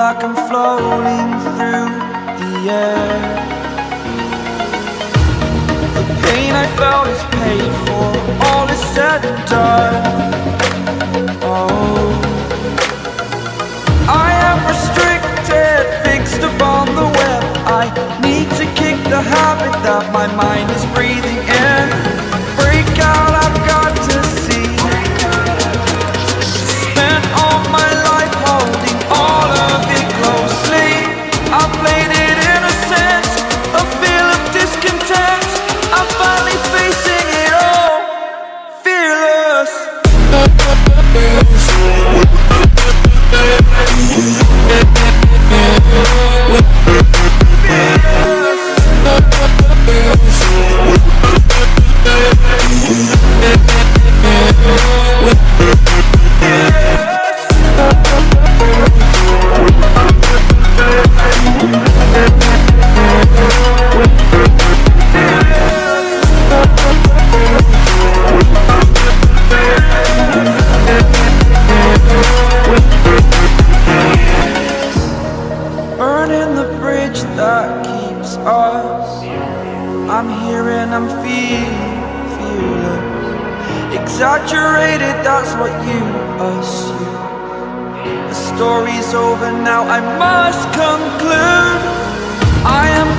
like I'm floating through the air. The pain I felt is paid for, all is said and done. Oh, I am restricted, fixed upon the web. I need to kick the habit that my mind is breathing in. Break out, I've got to see. Spent all my life holding all of it closely. I played it innocent, a feel of discontent. I'm finally facing it all, fearless. Burning the bridge that keeps us. I'm here and I'm feeling fearless. Exaggerated, that's what you assume. The story's over now, I must conclude. I am